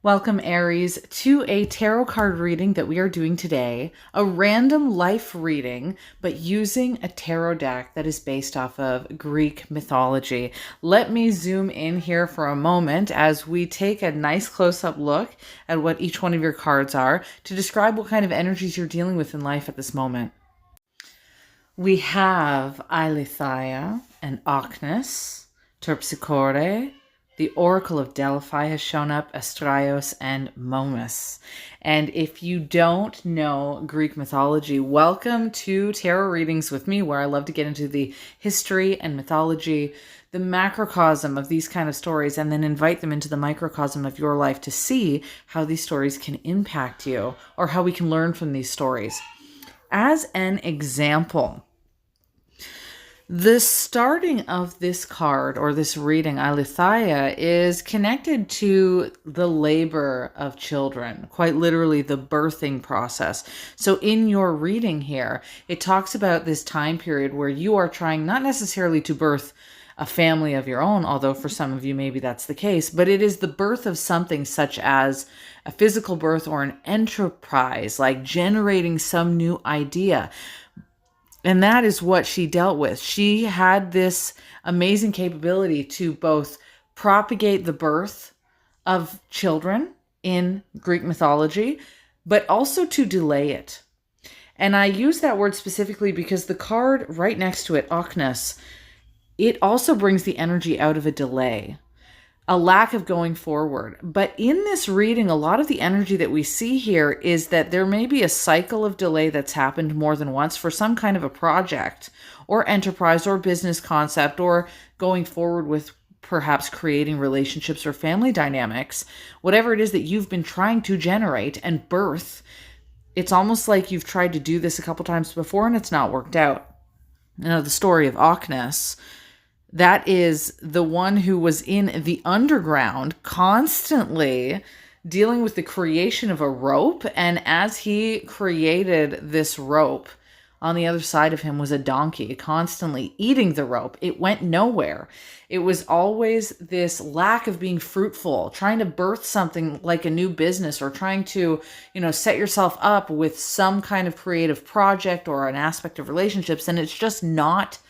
Welcome, Aries, to a tarot card reading that we are doing today. A random life reading, but using a tarot deck that is based off of Greek mythology. Let me zoom in here for a moment as we take a nice close-up look at what each one of your cards are to describe what kind of energies you're dealing with in life at this moment. We have Eileithyia and Ocnus, Terpsichore. The Oracle of Delphi has shown up, Astraios and Momus. And if you don't know Greek mythology, welcome to Tarot Readings with me, where I love to get into the history and mythology, the macrocosm of these kind of stories, and then invite them into the microcosm of your life to see how these stories can impact you or how we can learn from these stories. As an example, the starting of this card or this reading, Eileithyia, is connected to the labor of children, quite literally the birthing process. So in your reading here, it talks about this time period where you are trying not necessarily to birth a family of your own, although for some of you maybe that's the case, but it is the birth of something such as a physical birth or an enterprise, like generating some new idea. And that is what she dealt with. She had this amazing capability to both propagate the birth of children in Greek mythology, but also to delay it. And I use that word specifically because the card right next to it, Ocnus, it also brings the energy out of a delay, a lack of going forward. But in this reading, a lot of the energy that we see here is that there may be a cycle of delay that's happened more than once for some kind of a project or enterprise or business concept or going forward with perhaps creating relationships or family dynamics. Whatever it is that you've been trying to generate and birth, it's almost like you've tried to do this a couple times before and it's not worked out. Now, the story of Ocnus, that is the one who was in the underground constantly dealing with the creation of a rope. And as he created this rope, on the other side of him was a donkey constantly eating the rope. It went nowhere. It was always this lack of being fruitful, trying to birth something like a new business or trying to, set yourself up with some kind of creative project or an aspect of relationships. And it's just not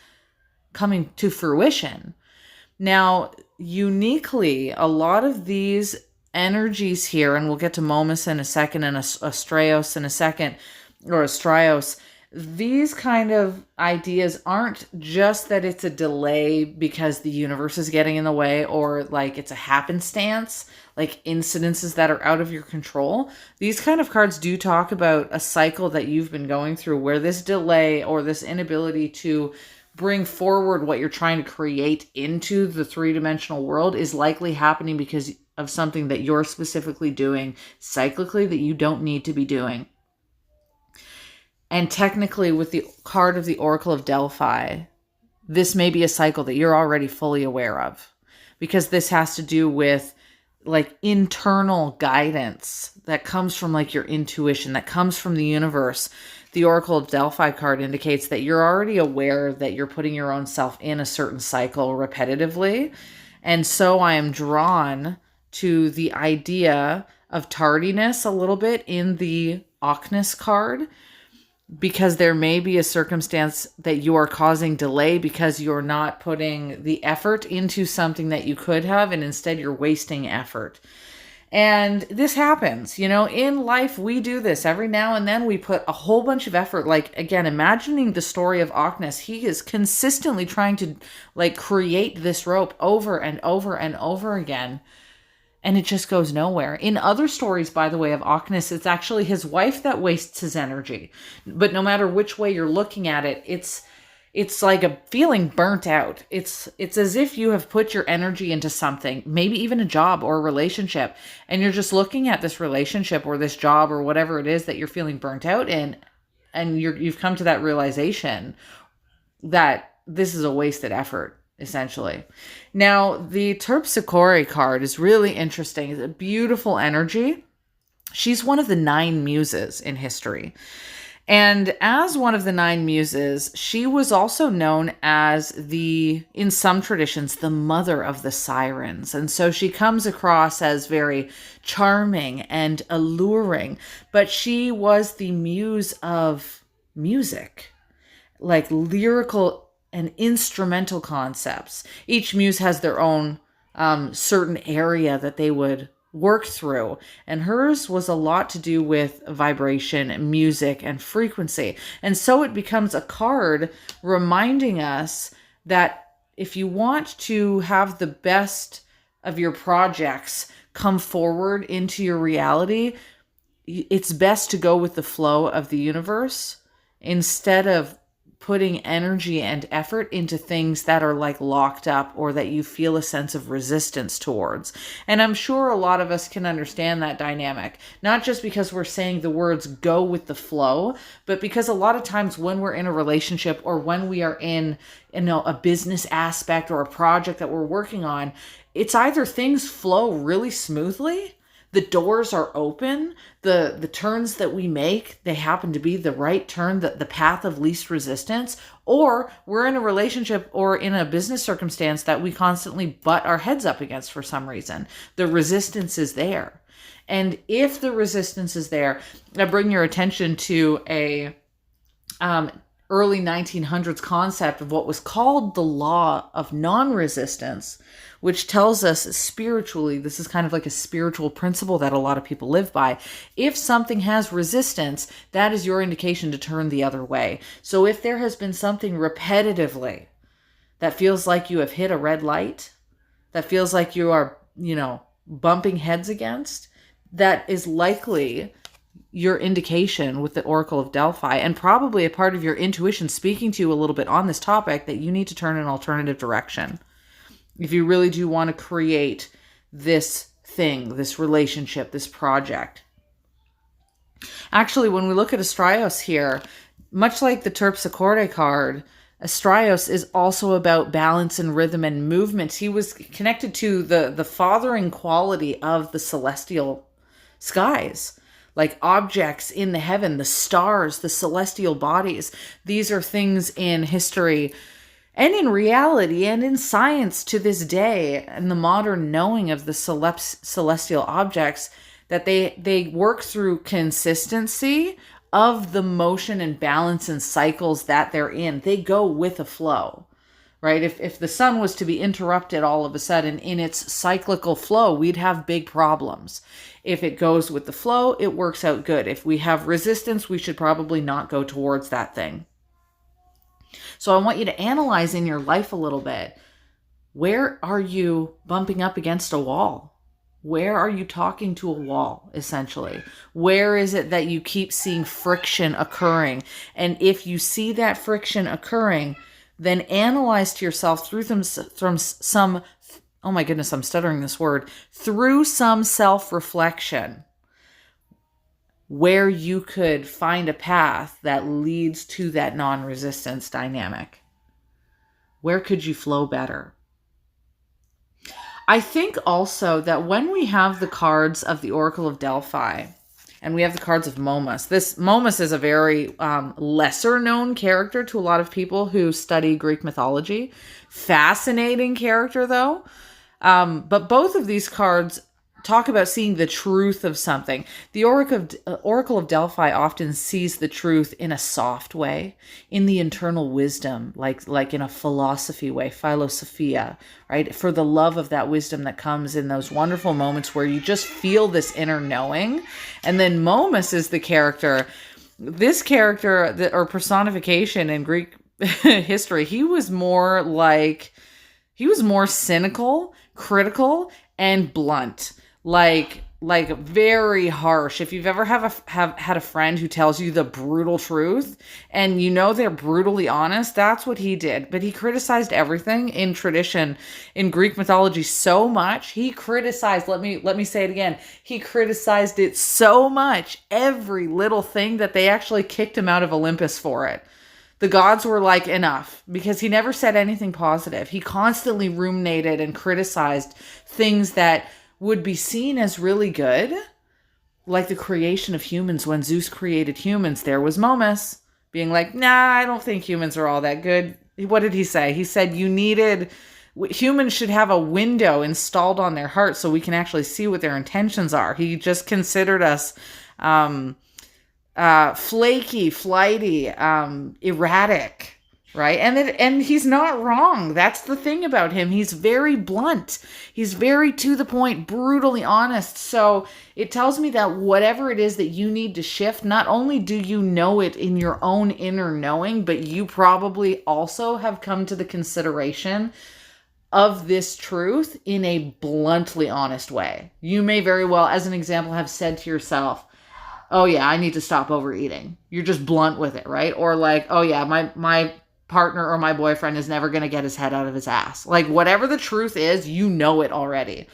coming to fruition. Now, uniquely, a lot of these energies here, and we'll get to Momus in a second and Astraios in a second, or Astraios, these kind of ideas aren't just that it's a delay because the universe is getting in the way or like it's a happenstance, like incidences that are out of your control. These kind of cards do talk about a cycle that you've been going through where this delay or this inability to bring forward what you're trying to create into the three-dimensional world is likely happening because of something that you're specifically doing cyclically that you don't need to be doing. And technically, with the card of the Oracle of Delphi, this may be a cycle that you're already fully aware of, because this has to do with like internal guidance that comes from like your intuition, that comes from the universe. The Oracle of Delphi card indicates that you're already aware that you're putting your own self in a certain cycle repetitively. And so I am drawn to the idea of tardiness a little bit in the Ocnus card, because there may be a circumstance that you are causing delay because you're not putting the effort into something that you could have, and instead you're wasting effort. And this happens, in life, we do this every now and then. We put a whole bunch of effort. Like, again, imagining the story of Ocnus, he is consistently trying to create this rope over and over and over again. And it just goes nowhere. In other stories, by the way, of Ocnus, it's actually his wife that wastes his energy. But no matter which way you're looking at it, it's like a feeling burnt out. It's as if you have put your energy into something, maybe even a job or a relationship, and you're just looking at this relationship or this job or whatever it is that you're feeling burnt out in, and you've come to that realization that this is a wasted effort, essentially. Now, the Terpsichore card is really interesting. It's a beautiful energy. She's one of the 9 muses in history. And as one of the nine muses, she was also known as in some traditions, the mother of the sirens. And so she comes across as very charming and alluring, but she was the muse of music, like lyrical and instrumental concepts. Each muse has their own certain area that they would work through, and hers was a lot to do with vibration, music, and frequency. And so it becomes a card reminding us that if you want to have the best of your projects come forward into your reality, it's best to go with the flow of the universe instead of putting energy and effort into things that are like locked up or that you feel a sense of resistance towards. And I'm sure a lot of us can understand that dynamic, not just because we're saying the words go with the flow, but because a lot of times when we're in a relationship or when we are in, a business aspect or a project that we're working on, it's either things flow really smoothly, the doors are open, the turns that we make, they happen to be the right turn, the path of least resistance, or we're in a relationship or in a business circumstance that we constantly butt our heads up against for some reason. The resistance is there. And if the resistance is there, I bring your attention to a early 1900s concept of what was called the law of non-resistance, which tells us spiritually, this is kind of like a spiritual principle that a lot of people live by. If something has resistance, that is your indication to turn the other way. So if there has been something repetitively that feels like you have hit a red light, that feels like you are, bumping heads against, that is likely your indication with the Oracle of Delphi, and probably a part of your intuition speaking to you a little bit on this topic, that you need to turn an alternative direction. If you really do want to create this thing, this relationship, this project. Actually, when we look at Astraios here, much like the Terpsichore card, Astraios is also about balance and rhythm and movement. He was connected to the fathering quality of the celestial skies, like objects in the heaven, the stars, the celestial bodies. These are things in history and in reality and in science to this day, and the modern knowing of the celestial objects, that they work through consistency of the motion and balance and cycles that they're in. They go with a flow, right? If the sun was to be interrupted all of a sudden in its cyclical flow, we'd have big problems. If it goes with the flow, it works out good. If we have resistance, we should probably not go towards that thing. So I want you to analyze in your life a little bit. Where are you bumping up against a wall? Where are you talking to a wall, essentially? Where is it that you keep seeing friction occurring? And if you see that friction occurring, then analyze to yourself through some oh my goodness, I'm stuttering this word, through some self-reflection, where you could find a path that leads to that non-resistance dynamic. Where could you flow better? I think also that when we have the cards of the Oracle of Delphi, and we have the cards of Momus. Momus is a very lesser known character to a lot of people who study Greek mythology. Fascinating character though. But both of these cards talk about seeing the truth of something. The Oracle of Delphi often sees the truth in a soft way, in the internal wisdom, like in a philosophy way, philosophia, right? For the love of that wisdom that comes in those wonderful moments where you just feel this inner knowing. And then Momus is the character, this character or personification in Greek history. He was more cynical, critical, and blunt. Like very harsh. If you've ever have had a friend who tells you the brutal truth and they're brutally honest, that's what he did. But he criticized everything in tradition, in Greek mythology so much. He criticized, let me say it again. He criticized it so much, every little thing, that they actually kicked him out of Olympus for it. The gods were like, enough, because he never said anything positive. He constantly ruminated and criticized things that would be seen as really good, like the creation of humans. When Zeus created humans, there was Momus being like, nah, I don't think humans are all that good. What did he say? He said humans should have a window installed on their heart so we can actually see what their intentions are. He just considered us flaky, flighty, erratic, right? And he's not wrong. That's the thing about him. He's very blunt. He's very to the point, brutally honest. So it tells me that whatever it is that you need to shift, not only do you know it in your own inner knowing, but you probably also have come to the consideration of this truth in a bluntly honest way. You may very well, as an example, have said to yourself, oh yeah, I need to stop overeating. You're just blunt with it, right? Or like, oh yeah, my partner or my boyfriend is never going to get his head out of his ass. Like whatever the truth is, you know it already.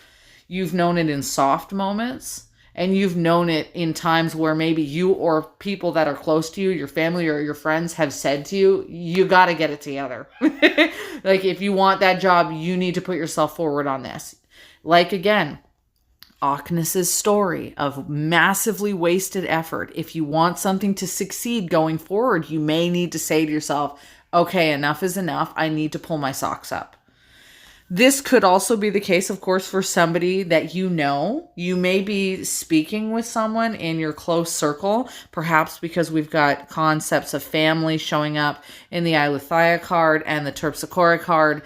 You've known it in soft moments, and you've known it in times where maybe you or people that are close to you, your family or your friends, have said to you, you got to get it together. Like if you want that job, you need to put yourself forward on this. Like again, Ockness's story of massively wasted effort. If you want something to succeed going forward, you may need to say to yourself, okay, enough is enough. I need to pull my socks up. This could also be the case, of course, for somebody that you know. You may be speaking with someone in your close circle, perhaps because we've got concepts of family showing up in the Aletheia card and the Terpsichore card.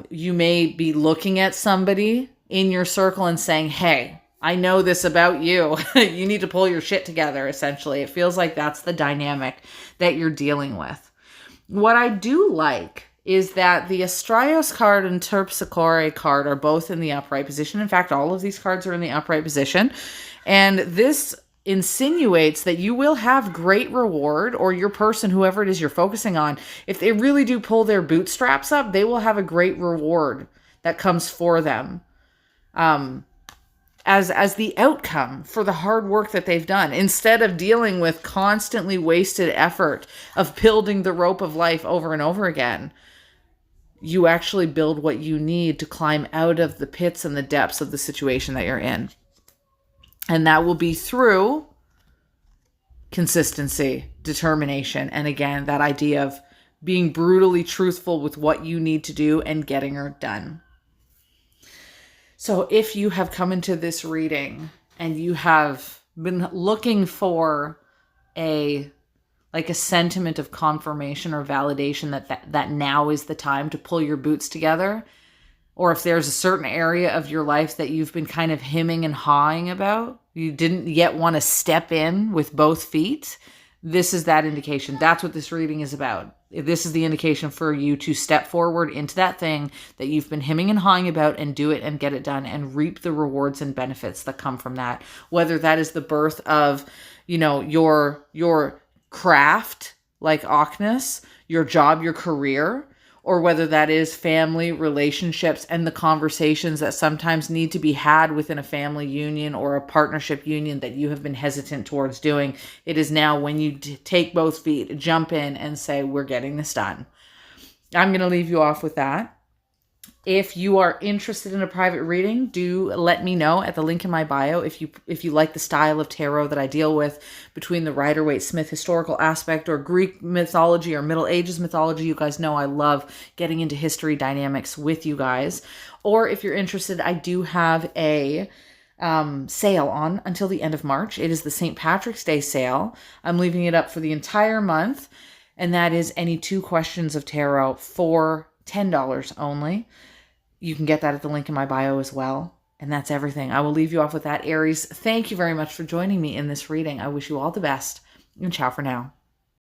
You may be looking at somebody in your circle and saying, hey, I know this about you. You need to pull your shit together, essentially. It feels like that's the dynamic that you're dealing with. What I do like is that the Astraios card and Terpsichore card are both in the upright position. In fact, all of these cards are in the upright position. And this insinuates that you will have great reward, or your person, whoever it is you're focusing on, if they really do pull their bootstraps up, they will have a great reward that comes for them. As the outcome for the hard work that they've done, instead of dealing with constantly wasted effort of building the rope of life over and over again. You actually build what you need to climb out of the pits and the depths of the situation that you're in. And that will be through consistency, determination, and again, that idea of being brutally truthful with what you need to do and getting it done. So if you have come into this reading and you have been looking for a sentiment of confirmation or validation that now is the time to pull your boots together, or if there's a certain area of your life that you've been kind of hemming and hawing about, you didn't yet want to step in with both feet, this is that indication. That's what this reading is about. This is the indication for you to step forward into that thing that you've been hemming and hawing about and do it and get it done and reap the rewards and benefits that come from that. Whether that is the birth of, your craft like Ockness, your job, your career, or whether that is family relationships and the conversations that sometimes need to be had within a family union or a partnership union that you have been hesitant towards doing. It is now when you take both feet, jump in and say, we're getting this done. I'm going to leave you off with that. If you are interested in a private reading, do let me know at the link in my bio. If you like the style of tarot that I deal with between the Rider-Waite-Smith historical aspect or Greek mythology or Middle Ages mythology, you guys know I love getting into history dynamics with you guys. Or if you're interested, I do have a sale on until the end of March. It is the St. Patrick's Day sale. I'm leaving it up for the entire month, and that is any 2 questions of tarot for $10 only. You can get that at the link in my bio as well. And that's everything. I will leave you off with that, Aries. Thank you very much for joining me in this reading. I wish you all the best, and ciao for now.